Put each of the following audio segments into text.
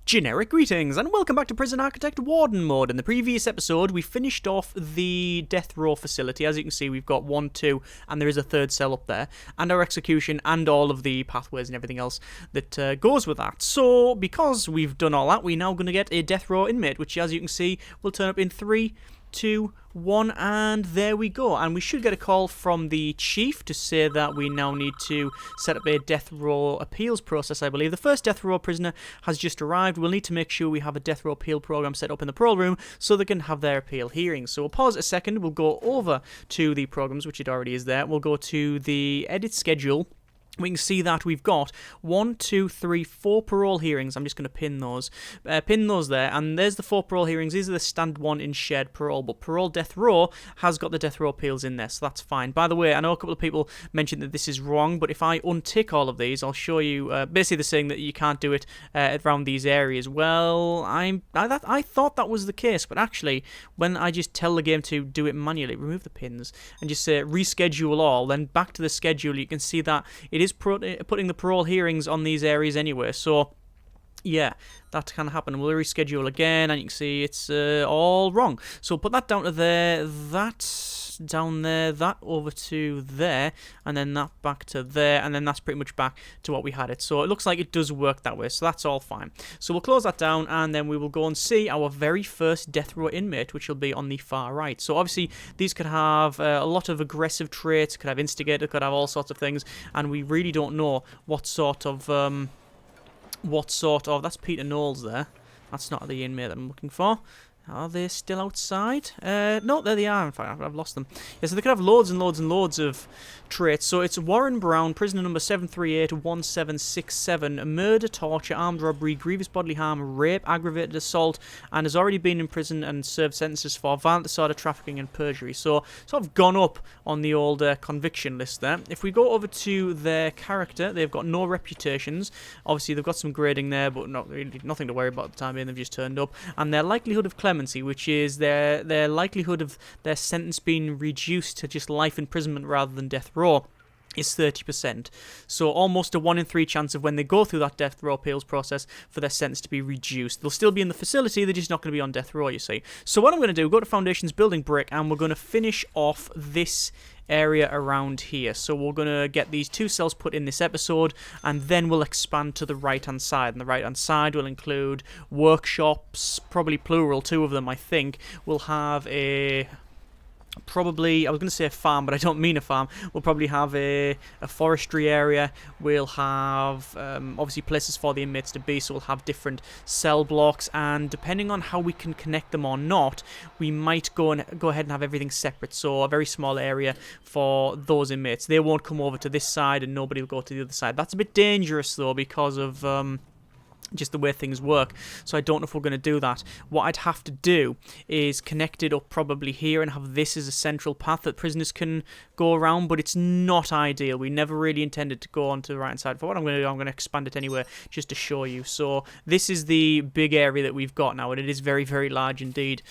Generic greetings, and welcome back to Prison Architect Warden Mode. In the previous episode, we finished off the death row facility. As you can see, we've got 1, 2, and there is a third cell up there, and our execution, and all of the pathways and everything else that goes with that. So, because we've done all that, we're now going to get a death row inmate, which, as you can see, will turn up in 3, 2, 1, and there we go. And we should get a call from the chief to say that we now need to set up a death row appeals process, I believe. The first death row prisoner has just arrived. We'll need to make sure we have a death row appeal program set up in the parole room so they can have their appeal hearings. So we'll pause a second. We'll go over to the programs, which it already is there. We'll go to the edit schedule. We can see that we've got 1, 2, 3, 4 parole hearings. I'm just going to pin those there, and there's the 4 parole hearings. These are the standard one in shared parole, but parole death row has got the death row appeals in there, so that's fine. By the way, I know a couple of people mentioned that this is wrong, but if I untick all of these, I'll show you. Basically, they're saying that you can't do it around these areas. Well, I thought that was the case, but actually, when I just tell the game to do it manually, remove the pins, and just say reschedule all, then back to the schedule, you can see that it is putting the parole hearings on these areas anyway, so yeah, that can happen. We'll reschedule again, and you can see it's all wrong. So put that down to there, that down there, that over to there, and then that back to there, and then that's pretty much back to what we had it. So it looks like it does work that way, so that's all fine. So we'll close that down, and then we will go and see our very first death row inmate, which will be on the far right. So obviously these could have a lot of aggressive traits, could have instigator, could have all sorts of things, and we really don't know what sort of that's Peter Knowles there. That's not the inmate that I'm looking for. Are they still outside? No, there they are. In fact, I've lost them. Yeah, so they could have loads and loads and loads of traits. So it's Warren Brown, prisoner number 7381767, murder, torture, armed robbery, grievous bodily harm, rape, aggravated assault, and has already been in prison and served sentences for violent disorder, trafficking, and perjury. So sort of gone up on the old conviction list there. If we go over to their character, they've got no reputations. Obviously, they've got some grading there, but not really, nothing to worry about at the time being. They've just turned up. And their likelihood of clemency, which is their likelihood of their sentence being reduced to just life imprisonment rather than death row, is 30%. So almost a 1 in 3 chance of when they go through that death row appeals process for their sentence to be reduced. They'll still be in the facility, they're just not going to be on death row, you see. So what I'm going to do, go to Foundations Building Brick, and we're going to finish off this area around here. So we're going to get these 2 cells put in this episode, and then we'll expand to the right hand side, and the right hand side will include workshops, probably plural, 2 of them I think. We'll have probably, I was going to say a farm, but I don't mean a farm. We'll probably have a forestry area. We'll have obviously places for the inmates to be, so we'll have different cell blocks, and depending on how we can connect them or not, we might go ahead and have everything separate. So a very small area for those inmates. They won't come over to this side, and nobody will go to the other side. That's a bit dangerous though, because of just the way things work, so I don't know if we're going to do that. What I'd have to do is connect it up probably here and have this as a central path that prisoners can go around, but it's not ideal. We never really intended to go onto the right hand side. For what I'm going to do, I'm going to expand it anyway just to show you. So this is the big area that we've got now, and it is very, very large indeed.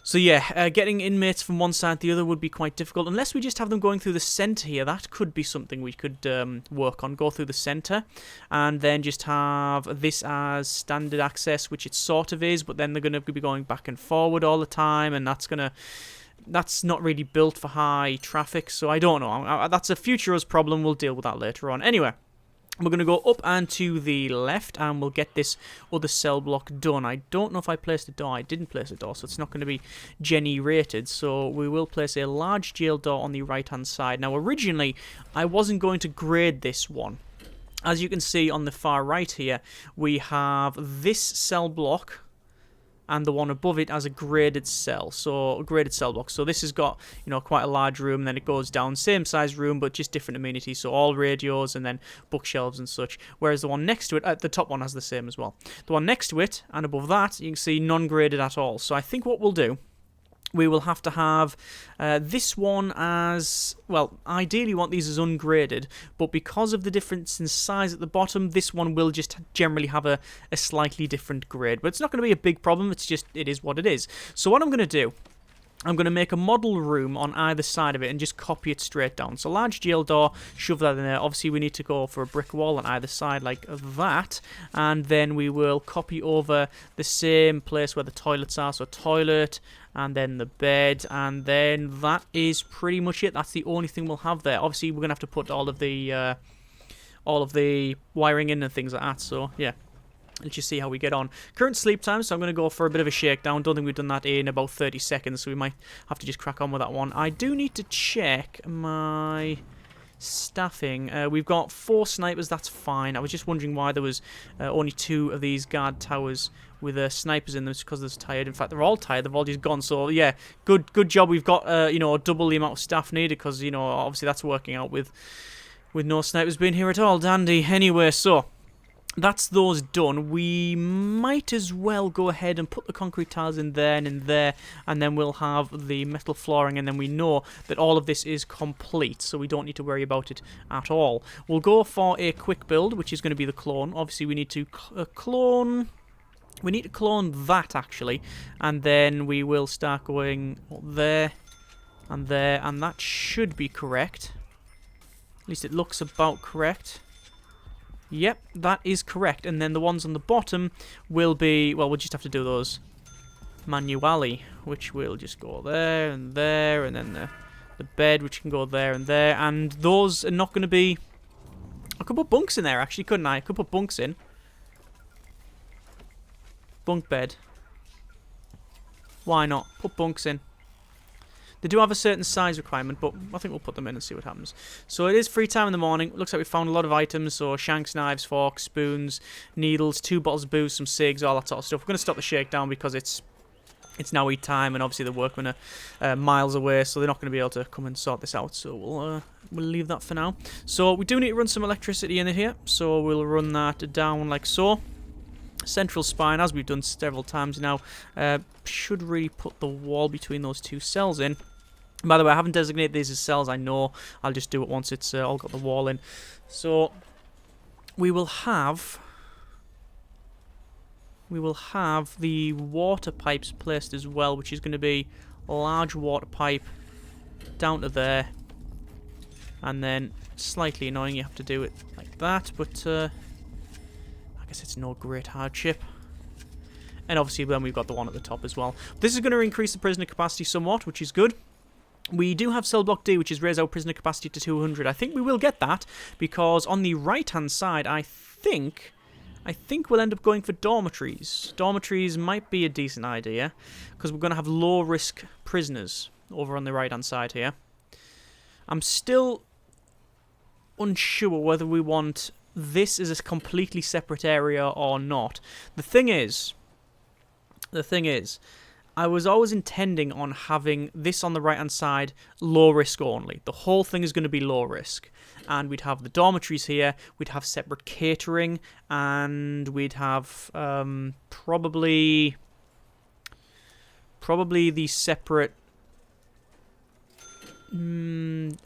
So yeah, getting inmates from one side to the other would be quite difficult, unless we just have them going through the centre here. That could be something we could work on. Go through the centre, and then just have this as standard access, which it sort of is, but then they're going to be going back and forward all the time, and that's not really built for high traffic, so I don't know. That's a future us problem. We'll deal with that later on. Anyway, we're going to go up and to the left, and we'll get this other cell block done. I don't know if I placed a door. I didn't place a door, so it's not going to be Jenny rated. So we will place a large jail door on the right-hand side. Now, originally, I wasn't going to grade this one. As you can see on the far right here, we have this cell block and the one above it as a graded cell, so a graded cell block. So this has got, you know, quite a large room, then it goes down, same size room, but just different amenities, so all radios and then bookshelves and such, whereas the one next to it, the top one has the same as well. The one next to it, and above that, you can see non-graded at all. So I think what we'll do, we will have to have this one as, well, ideally want these as ungraded, but because of the difference in size at the bottom, this one will just generally have a slightly different grade. But it's not going to be a big problem, it's just, it is what it is. So what I'm going to do I'm going to make a model room on either side of it and just copy it straight down. So large jail door, shove that in there. Obviously, we need to go for a brick wall on either side like that. And then we will copy over the same place where the toilets are. So toilet, and then the bed, and then that is pretty much it. That's the only thing we'll have there. Obviously, we're going to have to put all of the wiring in and things like that. So, yeah. Let's just see how we get on. Current sleep time, so I'm going to go for a bit of a shakedown. Don't think we've done that in about 30 seconds, so we might have to just crack on with that one. I do need to check my staffing. We've got 4 snipers, that's fine. I was just wondering why there was only 2 of these guard towers with snipers in them. It's because they're tired. In fact, they're all tired. They've all just gone. So, yeah, good job. We've got, you know, double the amount of staff needed because, you know, obviously that's working out with no snipers being here at all. Dandy. Anyway, so that's those done. We might as well go ahead and put the concrete tiles in there and in there, and then we'll have the metal flooring, and then we know that all of this is complete, so we don't need to worry about it at all. We'll go for a quick build, which is going to be the clone. Obviously, we need to clone. We need to clone that, actually, and then we will start going there, and that should be correct. At least it looks about correct. Yep, that is correct. And then the ones on the bottom will be, well, we'll just have to do those manually, which will just go there, and then the bed, which can go there, and those are not going to be... I could put bunks in there, actually, couldn't I? I could put bunks in. Bunk bed. Why not? Put bunks in. They do have a certain size requirement, but I think we'll put them in and see what happens. So it is free time in the morning. Looks like we found a lot of items. So shanks, knives, forks, spoons, needles, 2 bottles of booze, some cigs, all that sort of stuff. We're going to stop the shakedown because it's now eat time, and obviously the workmen are miles away, so they're not going to be able to come and sort this out. So we'll leave that for now. So we do need to run some electricity in here. So we'll run that down like so. Central spine, as we've done several times now, should really put the wall between those 2 cells in. By the way, I haven't designated these as cells, I know. I'll just do it once it's all got the wall in. So we will have the water pipes placed as well, which is going to be a large water pipe down to there, and then slightly annoying you have to do it like that, but I guess it's no great hardship. And obviously then we've got the one at the top as well. This is going to increase the prisoner capacity somewhat, which is good. We do have cell block D, which is raise our prisoner capacity to 200. I think we will get that, because on the right-hand side, I think we'll end up going for dormitories. Dormitories might be a decent idea, because we're going to have low-risk prisoners over on the right-hand side here. I'm still unsure whether we want this as a completely separate area or not. The thing is, I was always intending on having this on the right-hand side low risk only. The whole thing is going to be low risk. And we'd have the dormitories here, we'd have separate catering, and we'd have probably the separate... do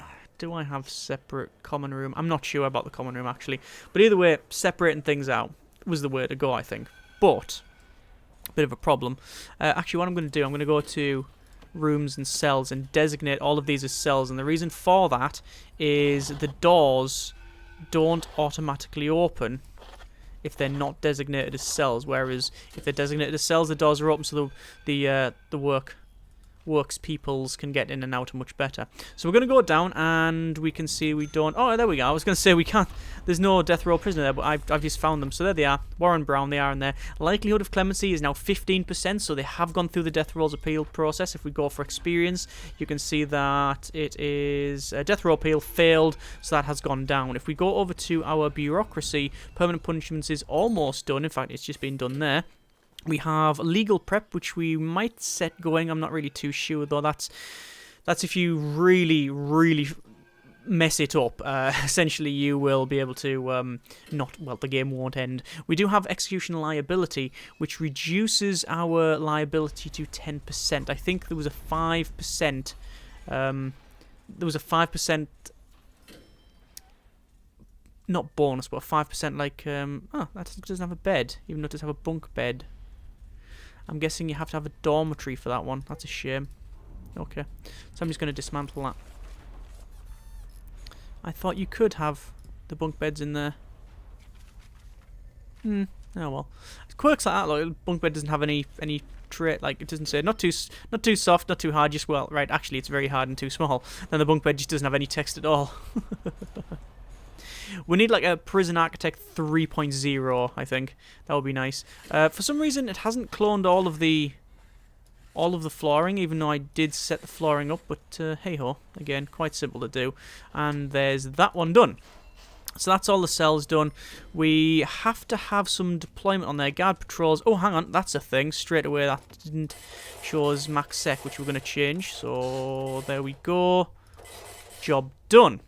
I have separate common room? I'm not sure about the common room, actually. But either way, separating things out was the way to go, I think. But... bit of a problem. Actually, what I'm going to do, I'm going to go to rooms and cells and designate all of these as cells. And the reason for that is the doors don't automatically open if they're not designated as cells. Whereas if they're designated as cells, the doors are open, so the works peoples can get in and out much better. So we're going to go down, and we can see we don't... oh, there we go. I was going to say we can't... there's no death row prisoner there, but I've just found them. So there they are. Warren Brown, they are in there. Likelihood of clemency is now 15%, so they have gone through the death row's appeal process. If we go for experience, you can see that it is... death row appeal failed, so that has gone down. If we go over to our bureaucracy, permanent punishments is almost done. In fact, it's just been done there. We have legal prep, which we might set going. I'm not really too sure, though. That's if you really, really mess it up. Essentially, you will be able to the game won't end. We do have execution liability, which reduces our liability to 10%. I think there was a 5%. There was a 5%. Not bonus, but a 5% like... that doesn't have a bed, even though it does have a bunk bed. I'm guessing you have to have a dormitory for that one. That's a shame. Okay. So I'm just going to dismantle that. I thought you could have the bunk beds in there. Oh well. Quirks like that, like bunk bed doesn't have any trait, like it doesn't say not too soft, not too hard, just well, right, actually it's very hard and too small. Then the bunk bed just doesn't have any text at all. We need like a Prison Architect 3.0, I think. That would be nice. For some reason it hasn't cloned all of the flooring, even though I did set the flooring up, but hey ho, again, quite simple to do. And there's that one done. So that's all the cells done. We have to have some deployment on there. Guard patrols. Oh, hang on, that's a thing. Straight away, that didn't show us max sec, which we're going to change. So there we go. Job done.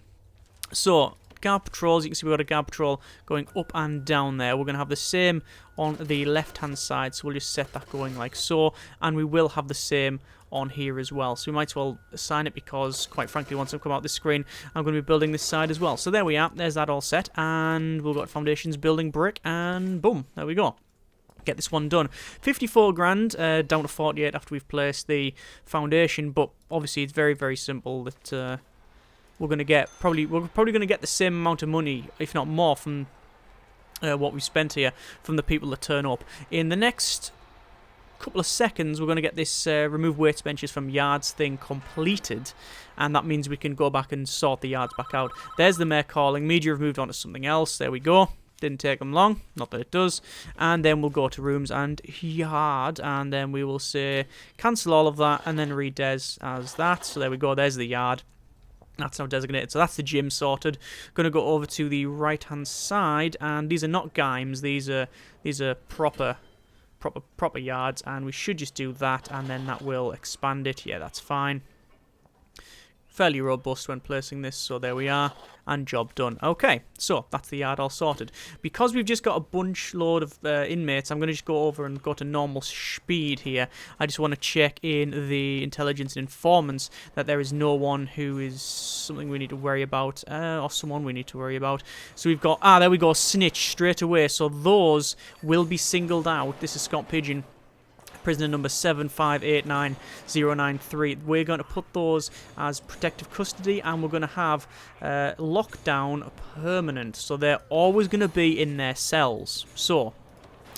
So guard patrols, you can see we've got a guard patrol going up and down there. We're going to have the same on the left-hand side, so we'll just set that going like so. And we will have the same on here as well, so we might as well assign it because, quite frankly, once I've come out this screen, I'm going to be building this side as well. So there we are, there's that all set, and we've got foundations, building brick, and boom, there we go. Get this one done. 54 grand, down to 48 after we've placed the foundation, but obviously it's very, very simple that we're going to get, we're probably going to get the same amount of money, if not more, from what we've spent here, from the people that turn up. In the next couple of seconds, we're going to get this remove weights benches from yards thing completed, and that means we can go back and sort the yards back out. There's the mayor calling. Media have moved on to something else. There we go. Didn't take them long, not that it does. And then we'll go to rooms and yard, and then we will say cancel all of that and then redes as that. So there we go, there's the yard. That's now designated. So that's the gym sorted. Going to go over to the right hand side, and these are not gyms, these are proper yards, and we should just do that, and then that will expand it. Yeah, that's fine. Fairly robust when placing this, so there we are, and job done. Okay, so that's the yard all sorted. Because we've just got a bunch load of inmates, I'm going to just go over and go to normal speed here. I just want to check in the intelligence and informants that there is no one who is something we need to worry about, or someone we need to worry about. So we've got, there we go, snitch straight away, so those will be singled out. This is Scott Pigeon. Prisoner number 7589093. We're going to put those as protective custody, and we're going to have lockdown permanent. So they're always going to be in their cells. So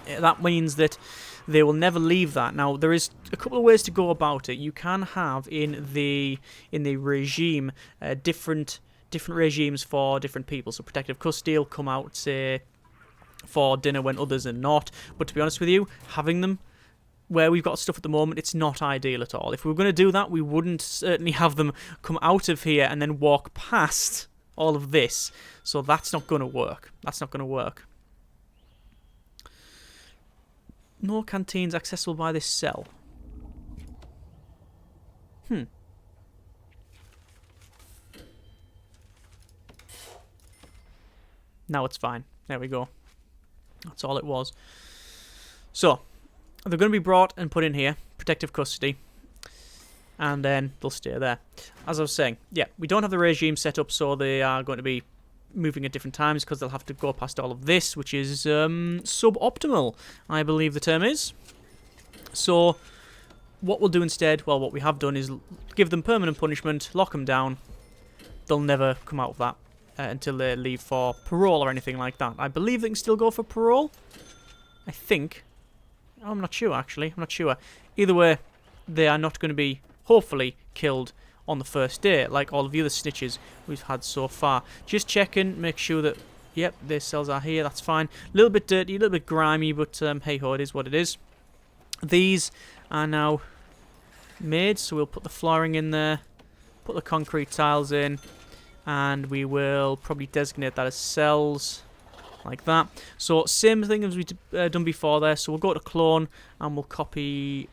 that means that they will never leave that. Now, there is a couple of ways to go about it. You can have in the regime different regimes for different people. So protective custody will come out, say, for dinner when others are not. But to be honest with you, having them where we've got stuff at the moment, it's not ideal at all. If we were going to do that, we wouldn't certainly have them come out of here and then walk past all of this. So that's not going to work. That's not going to work. No canteens accessible by this cell. Now it's fine. There we go. That's all it was. So they're going to be brought and put in here, protective custody, and then they'll stay there. As I was saying, yeah, we don't have the regime set up, so they are going to be moving at different times because they'll have to go past all of this, which is suboptimal, I believe the term is. So what we'll do instead, well, what we have done is give them permanent punishment, lock them down. They'll never come out of that until they leave for parole or anything like that. I believe they can still go for parole. I think. I'm not sure, actually. I'm not sure. Either way, they are not going to be, hopefully, killed on the first day, like all of the other snitches we've had so far. Just checking, make sure that, yep, their cells are here, that's fine. A little bit dirty, a little bit grimy, but hey-ho, it is what it is. These are now made, so we'll put the flooring in there, put the concrete tiles in, and we will probably designate that as cells. Like that. So same thing as we've done before there. So we'll go to clone and we'll copy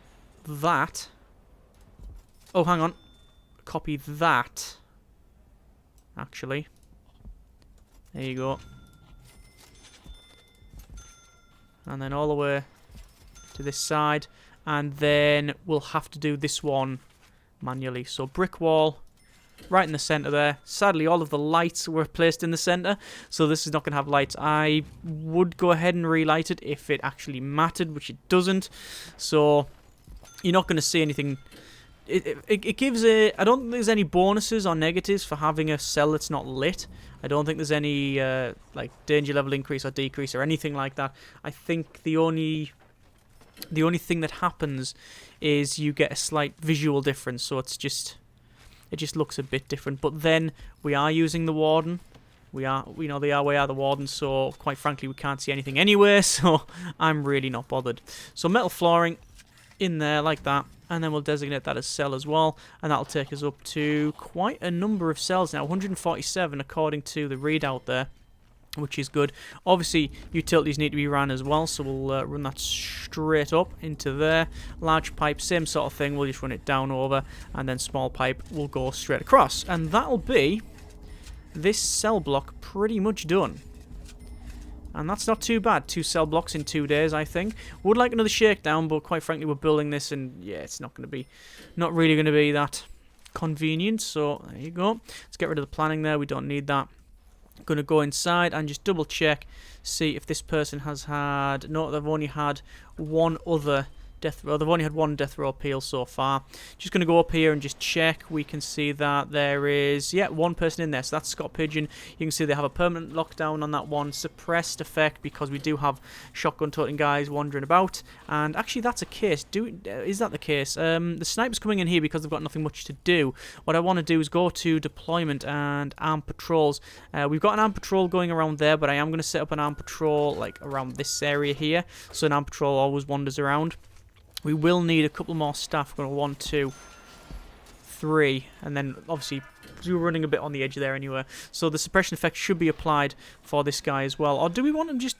that. Oh, hang on. Copy that. Actually. There you go. And then all the way to this side. And then we'll have to do this one manually. So brick wall. Right in the centre there. Sadly, all of the lights were placed in the centre, so this is not going to have lights. I would go ahead and relight it if it actually mattered, which it doesn't. So you're not going to see anything it gives a... I don't think there's any bonuses or negatives for having a cell that's not lit. I don't think there's any like danger level increase or decrease or anything like that. I think the only thing that happens is you get a slight visual difference, so it just looks a bit different. But then we are using the warden. We are the warden, so quite frankly we can't see anything anywhere, so I'm really not bothered. So metal flooring in there like that, and then we'll designate that as cell as well, and that'll take us up to quite a number of cells now, 147 according to the readout there, which is good. Obviously utilities need to be ran as well, so we'll run that straight up into there. Large pipe, same sort of thing, we'll just run it down over, and then small pipe will go straight across, and that'll be this cell block pretty much done. And that's not too bad. 2 cell blocks in 2 days, I think. Would like another shakedown, but quite frankly, we're building this, and yeah, it's not really going to be that convenient. So there you go. Let's get rid of the planning there. We don't need that. Going to go inside and just double check, see if this person has had... No, they've only had one other death row. They've only had one death row appeal so far. Just going to go up here and just check. We can see that there is, yeah, one person in there. So that's Scott Pigeon. You can see they have a permanent lockdown on that one. Suppressed effect because we do have shotgun toting guys wandering about. And actually that's a case. Is that the case? The sniper's coming in here because they've got nothing much to do. What I want to do is go to deployment and armed patrols. We've got an armed patrol going around there, but I am going to set up an armed patrol like around this area here. So an armed patrol always wanders around. We will need a couple more staff. We're going to 1, 2, 3, and then obviously we're running a bit on the edge there anyway. So the suppression effect should be applied for this guy as well. Or do we want him just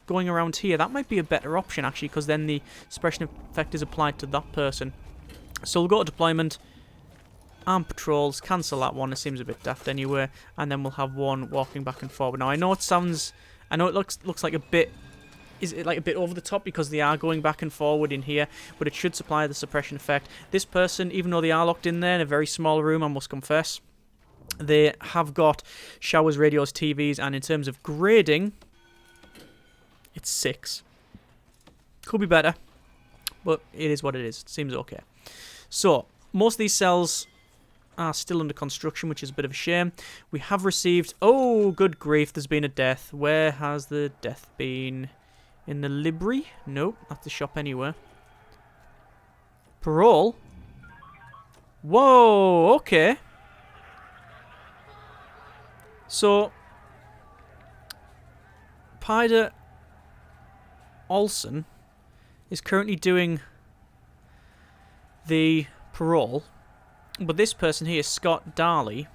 going around here? That might be a better option actually, because then the suppression effect is applied to that person. So we'll go to deployment, armed patrols, cancel that one. It seems a bit daft anyway, and then we'll have one walking back and forward. Now I know it looks like a bit. Is it like a bit over the top because they are going back and forward in here, but it should supply the suppression effect. This person, even though they are locked in there in a very small room, I must confess, they have got showers, radios, TVs, and in terms of grading, it's 6. Could be better, but it is what it is. It seems okay. So, most of these cells are still under construction, which is a bit of a shame. We have received... Oh, good grief, there's been a death. Where has the death been? In the library? Nope, not the shop anywhere. Parole? Whoa, okay. So, Pider Olsen is currently doing the parole, but this person here, Scott Darley,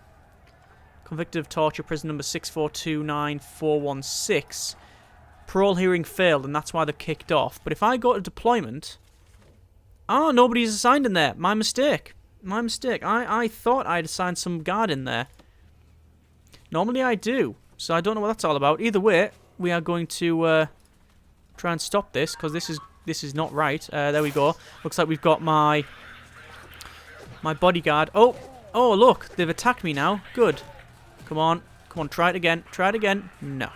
convicted of torture, prison number 6429416, parole hearing failed, and that's why they're kicked off. But if I go to deployment... Oh, nobody's assigned in there. My mistake. My mistake. I thought I'd assigned some guard in there. Normally I do. So I don't know what that's all about. Either way, we are going to try and stop this, because this is not right. There we go. Looks like we've got my bodyguard. Oh, look. They've attacked me now. Good. Come on. Come on, try it again. Try it again. No.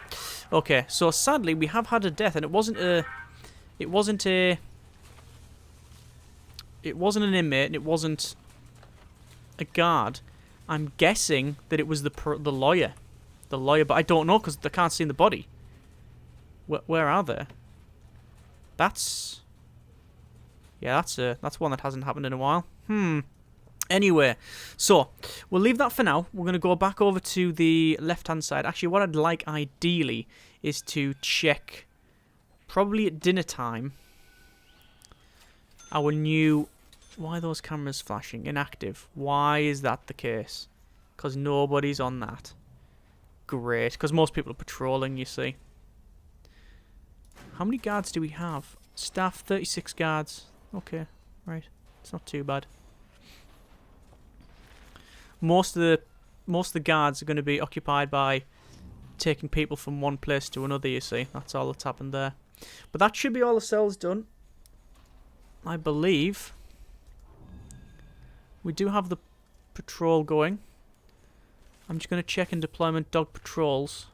Okay, so sadly we have had a death, and it wasn't an inmate, and it wasn't a guard. I'm guessing that it was the lawyer. The lawyer, but I don't know because I can't see in the body. Where are they? That's one that hasn't happened in a while. Anyway, so we'll leave that for now. We're going to go back over to the left-hand side. Actually, what I'd like ideally is to check, probably at dinner time, our new... Why are those cameras flashing? Inactive. Why is that the case? Because nobody's on that. Great, because most people are patrolling, you see. How many guards do we have? Staff, 36 guards. Okay, right. It's not too bad. Most of the guards are going to be occupied by taking people from one place to another, you see. That's all that's happened there. But that should be all the cells done. I believe. We do have the patrol going. I'm just going to check in deployment dog patrols.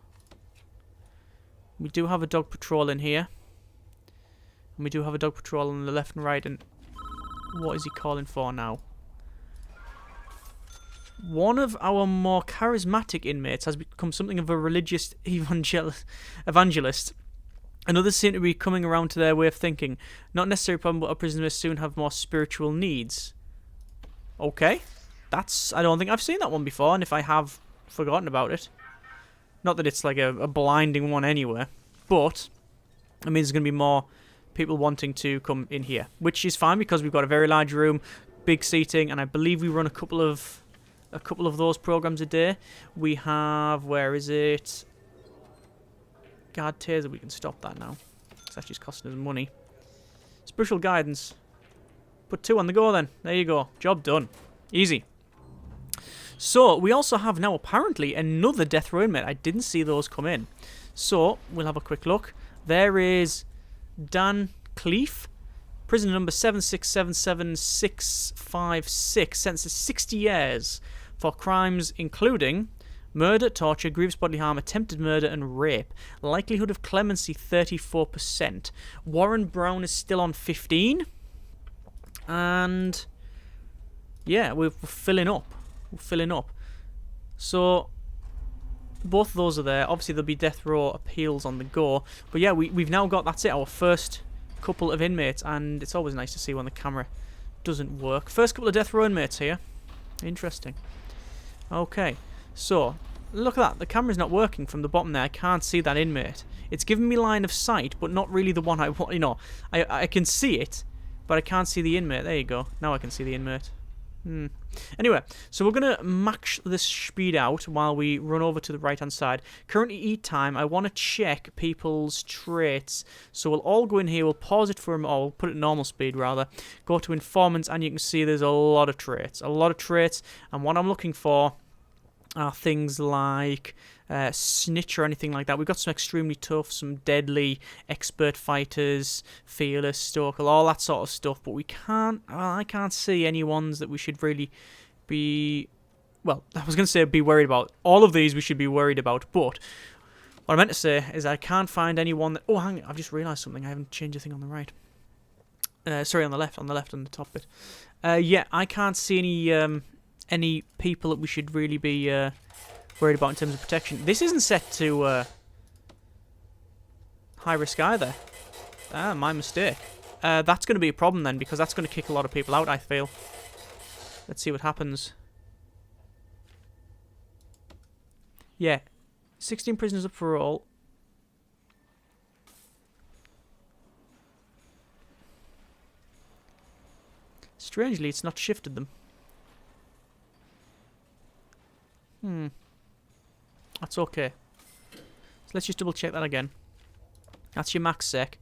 We do have a dog patrol in here. And we do have a dog patrol on the left and right. And What is he calling for now? One of our more charismatic inmates has become something of a religious evangelist. And others seem to be coming around to their way of thinking. Not necessarily a problem, but our prisoners may soon have more spiritual needs. Okay. I don't think I've seen that one before, and if I have, forgotten about it. Not that it's like a blinding one anywhere, but it means there's going to be more people wanting to come in here, which is fine because we've got a very large room, big seating, and I believe we run a couple of those programs a day. We have, where is it? Guard taser, we can stop that now. It's actually costing us money. Spiritual guidance. Put 2 on the go then. There you go. Job done. Easy. So, we also have now apparently another death row inmate. I didn't see those come in. So, we'll have a quick look. There is Dan Cleef, prisoner number 7677656, sentenced to 60 years for crimes including murder, torture, grievous bodily harm, attempted murder, and rape. Likelihood of clemency 34%. Warren Brown is still on 15. And yeah, we're filling up. We're filling up. So both of those are there. Obviously there'll be death row appeals on the go. But yeah, we've now got, that's it, our first couple of inmates. And it's always nice to see when the camera doesn't work. First couple of death row inmates here. Interesting. Okay. So, look at that. The camera's not working from the bottom there. I can't see that inmate. It's giving me line of sight, but not really the one I want. You know, I can see it, but I can't see the inmate. There you go. Now I can see the inmate. Anyway, so we're going to max this speed out while we run over to the right-hand side. Currently eat time. I want to check people's traits. So we'll all go in here. We'll pause it for a moment. Or we'll put it normal speed, rather. Go to informants, and you can see there's a lot of traits. A lot of traits. And what I'm looking for are things like snitch or anything like that. We've got some extremely tough, some deadly, expert fighters, fearless, stoical, all that sort of stuff. But we can't, I can't see any ones that we should really be, well, I was going to say be worried about. All of these we should be worried about. But what I meant to say is I can't find anyone that, oh, hang on, I've just realised something. I haven't changed a thing on the right. Sorry, on the left, on the top bit. Yeah, I can't see any people that we should really be worried about in terms of protection. This isn't set to high risk either. Ah, my mistake. That's going to be a problem then, because that's going to kick a lot of people out, I feel. Let's see what happens. Yeah. 16 prisoners up for parole. Strangely, it's not shifted them. That's okay. So let's just double check that again. That's your max sec.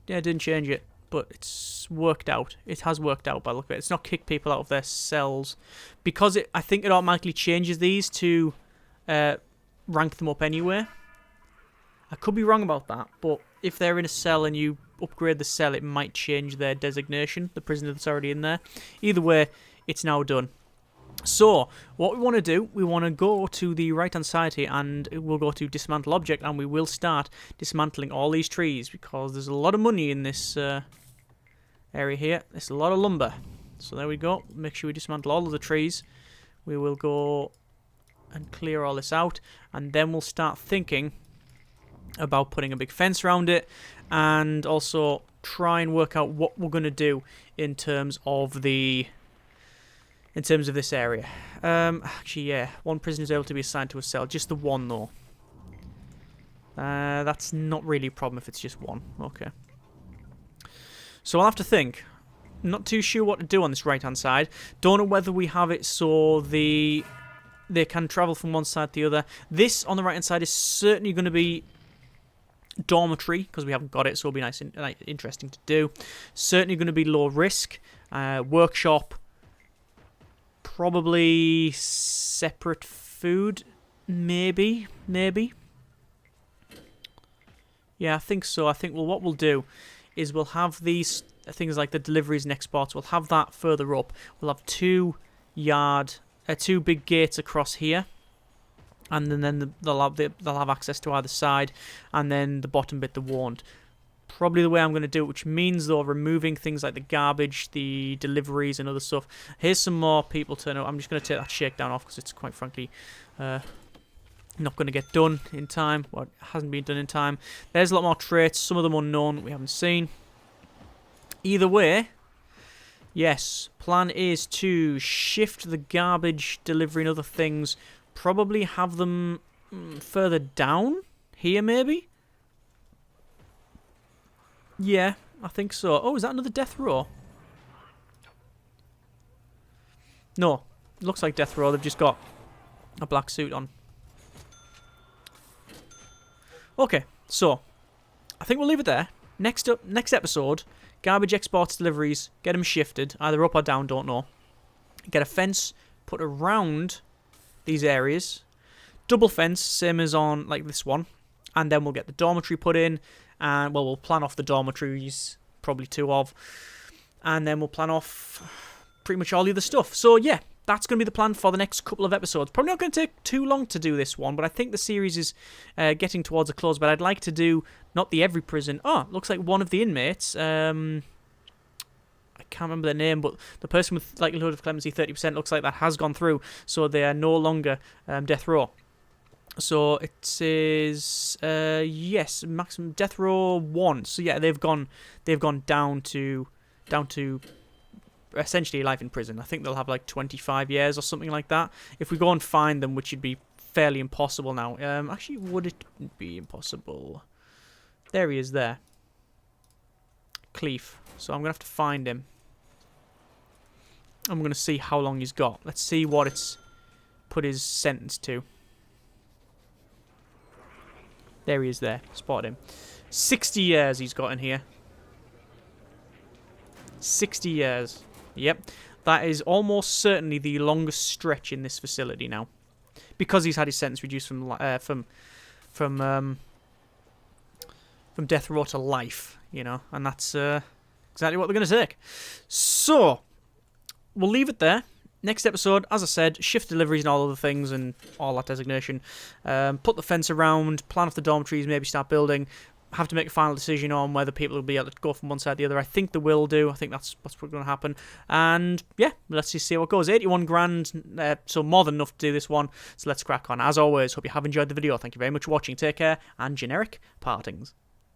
Yeah, I didn't change it, but it's worked out. It has worked out by the look of it. It's not kicked people out of their cells. Because I think it automatically changes these to rank them up anyway. I could be wrong about that, but if they're in a cell and you upgrade the cell, it might change their designation, the prisoner that's already in there. Either way, it's now done. So, what we want to do, we want to go to the right-hand side here, and we'll go to dismantle object, and we will start dismantling all these trees, because there's a lot of money in this area here. There's a lot of lumber. So there we go. Make sure we dismantle all of the trees. We will go and clear all this out, and then we'll start thinking about putting a big fence around it, and also try and work out what we're going to do in terms of the... in terms of this area. Actually, yeah. One prisoner is able to be assigned to a cell. Just the one, though. That's not really a problem if it's just one. Okay. So I'll have to think. Not too sure what to do on this right-hand side. Don't know whether we have it so they can travel from one side to the other. This, on the right-hand side, is certainly going to be dormitory, because we haven't got it, so it'll be nice and interesting to do. Certainly going to be low risk. Workshop. Probably separate food, maybe. Yeah, I think so. I think, well, what we'll do is we'll have these things like the deliveries and exports. We'll have that further up. We'll have two big gates across here, and then they'll have access to either side, and then the bottom bit they won't. probably the way I'm going to do it, which means, though, removing things like the garbage, the deliveries, and other stuff. Here's some more people turn up. I'm just going to take that shakedown off because it's, quite frankly, not going to get done in time. Well, it hasn't been done in time. There's a lot more traits, some of them unknown we haven't seen. Either way, yes, plan is to shift the garbage delivery and other things, probably have them further down here, maybe? Yeah, I think so. Oh, is that another death row? No, looks like death row. They've just got a black suit on. Okay, so I think we'll leave it there. Next episode, garbage exports, deliveries, get them shifted, either up or down, don't know. Get a fence put around these areas. Double fence, same as on like this one. And then we'll get the dormitory put in. And, well, we'll plan off the dormitories, probably 2 of. And then we'll plan off pretty much all the other stuff. So, yeah, that's going to be the plan for the next couple of episodes. Probably not going to take too long to do this one, but I think the series is getting towards a close. But I'd like to do, not the every prison. Oh, looks like one of the inmates. I can't remember their name, but the person with likelihood of clemency 30% looks like that has gone through. So they are no longer death row. So it says yes, maximum death row 1. So yeah, they've gone down to essentially life in prison. I think they'll have like 25 years or something like that. If we go and find them, which would be fairly impossible now. Actually, would it be impossible? There he is there. Cleef. So I'm gonna have to find him. I'm gonna see how long he's got. Let's see what it's put his sentence to. There he is there. Spotted him. 60 years he's got in here. 60 years. Yep. That is almost certainly the longest stretch in this facility now. Because he's had his sentence reduced from death row to life, you know. And that's exactly what they're going to take. So, we'll leave it there. Next episode, as I said, shift deliveries and all other things and all that designation. Put the fence around, plan off the dormitories, maybe start building. Have to make a final decision on whether people will be able to go from one side to the other. I think they will do. I think that's what's going to happen. And yeah, let's just see how it goes. 81 grand, so more than enough to do this one. So let's crack on. As always, hope you have enjoyed the video. Thank you very much for watching. Take care and generic partings.